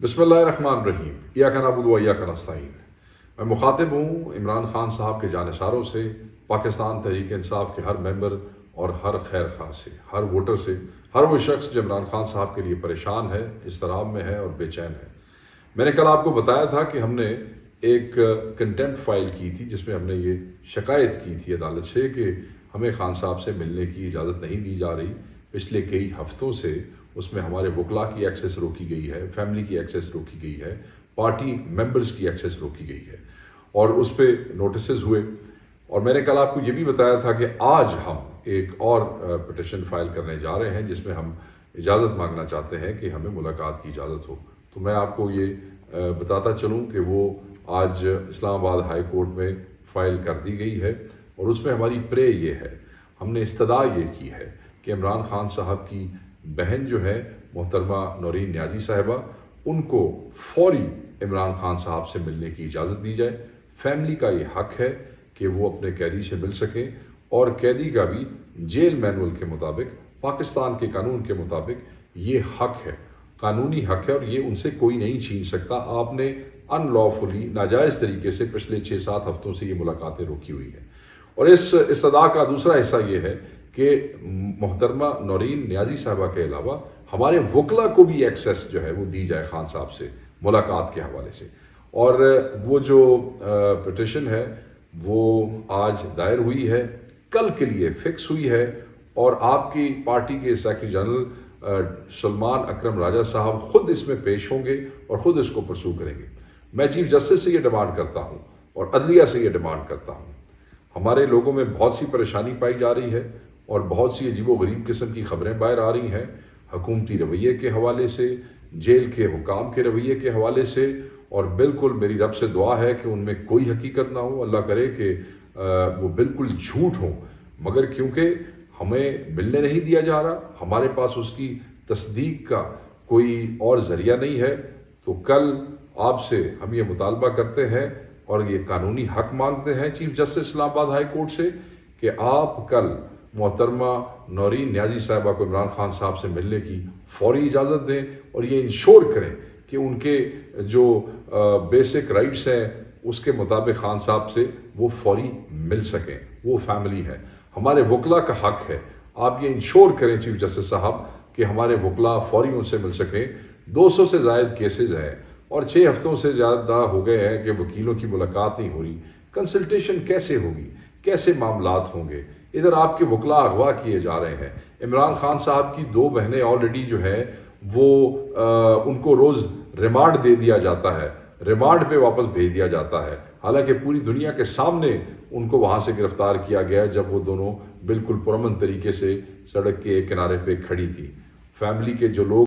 بسم اللہ الرحمن الرحیم ایاک نعبد و ایاک نستعین۔ میں مخاطب ہوں عمران خان صاحب کے جانثاروں سے، پاکستان تحریک انصاف کے ہر ممبر اور ہر خیر خواہ سے، ہر ووٹر سے، ہر وہ شخص جو عمران خان صاحب کے لیے پریشان ہے، اضطراب میں ہے اور بے چین ہے۔ میں نے کل آپ کو بتایا تھا کہ ہم نے ایک کنٹیمپٹ فائل کی تھی جس میں ہم نے یہ شکایت کی تھی عدالت سے کہ ہمیں خان صاحب سے ملنے کی اجازت نہیں دی جا رہی۔ پچھلے کئی ہفتوں سے اس میں ہمارے وکلاء کی ایکسیس روکی گئی ہے، فیملی کی ایکسیس روکی گئی ہے، پارٹی ممبرز کی ایکسیس روکی گئی ہے اور اس پہ نوٹسز ہوئے۔ اور میں نے کل آپ کو یہ بھی بتایا تھا کہ آج ہم ایک اور پٹیشن فائل کرنے جا رہے ہیں جس میں ہم اجازت مانگنا چاہتے ہیں کہ ہمیں ملاقات کی اجازت ہو۔ تو میں آپ کو یہ بتاتا چلوں کہ وہ آج اسلام آباد ہائی کورٹ میں فائل کر دی گئی ہے اور اس میں ہماری پرے یہ ہے، ہم نے استدعا یہ کی ہے کہ عمران خان صاحب کی بہن جو ہے محترمہ نورین نیازی صاحبہ، ان کو فوری عمران خان صاحب سے ملنے کی اجازت دی جائے۔ فیملی کا یہ حق ہے کہ وہ اپنے قیدی سے مل سکیں اور قیدی کا بھی جیل مینول کے مطابق، پاکستان کے قانون کے مطابق یہ حق ہے، قانونی حق ہے اور یہ ان سے کوئی نہیں چھین سکتا۔ آپ نے ان لافلی ناجائز طریقے سے پچھلے 6-7 ہفتوں سے یہ ملاقاتیں روکی ہوئی ہیں۔ اور اس استدعا کا دوسرا حصہ یہ ہے کہ محترمہ نورین نیازی صاحبہ کے علاوہ ہمارے وکلاء کو بھی ایکسیس جو ہے وہ دی جائے خان صاحب سے ملاقات کے حوالے سے۔ اور وہ جو پٹیشن ہے وہ آج دائر ہوئی ہے، کل کے لیے فکس ہوئی ہے اور آپ کی پارٹی کے سیکرٹری جنرل سلمان اکرم راجہ صاحب خود اس میں پیش ہوں گے اور خود اس کو پرسو کریں گے۔ میں چیف جسٹس سے یہ ڈیمانڈ کرتا ہوں اور عدلیہ سے یہ ڈیمانڈ کرتا ہوں، ہمارے لوگوں میں بہت سی پریشانی پائی جا رہی ہے اور بہت سی عجیب و غریب قسم کی خبریں باہر آ رہی ہیں، حکومتی رویے کے حوالے سے، جیل کے حکام کے رویے کے حوالے سے، اور بالکل میری رب سے دعا ہے کہ ان میں کوئی حقیقت نہ ہو، اللہ کرے کہ وہ بالکل جھوٹ ہوں، مگر کیونکہ ہمیں ملنے نہیں دیا جا رہا، ہمارے پاس اس کی تصدیق کا کوئی اور ذریعہ نہیں ہے، تو کل آپ سے ہم یہ مطالبہ کرتے ہیں اور یہ قانونی حق مانگتے ہیں چیف جسٹس اسلام آباد ہائی کورٹ سے کہ آپ کل محترمہ نورین نیازی صاحبہ کو عمران خان صاحب سے ملنے کی فوری اجازت دیں اور یہ انشور کریں کہ ان کے جو بیسک رائٹس ہیں اس کے مطابق خان صاحب سے وہ فوری مل سکیں۔ وہ فیملی ہے، ہمارے وکلاء کا حق ہے، آپ یہ انشور کریں چیف جسٹس صاحب کہ ہمارے وکلاء فوری ان سے مل سکیں۔ 200 سے زائد کیسز ہیں اور 6 ہفتوں سے زیادہ ہو گئے ہیں کہ وکیلوں کی ملاقات نہیں ہو رہی۔ کنسلٹیشن کیسے ہوگی، کیسے معاملات ہوں گے؟ ادھر آپ کے وکلاء اغوا کیے جا رہے ہیں۔ عمران خان صاحب کی 2 بہنیں آلریڈی جو ہے وہ ان کو روز ریمانڈ دے دیا جاتا ہے، ریمانڈ پہ واپس بھیج دیا جاتا ہے، حالانکہ پوری دنیا کے سامنے ان کو وہاں سے گرفتار کیا گیا جب وہ دونوں بالکل پرامن طریقے سے سڑک کے ایک کنارے پہ کھڑی تھی۔ فیملی کے جو لوگ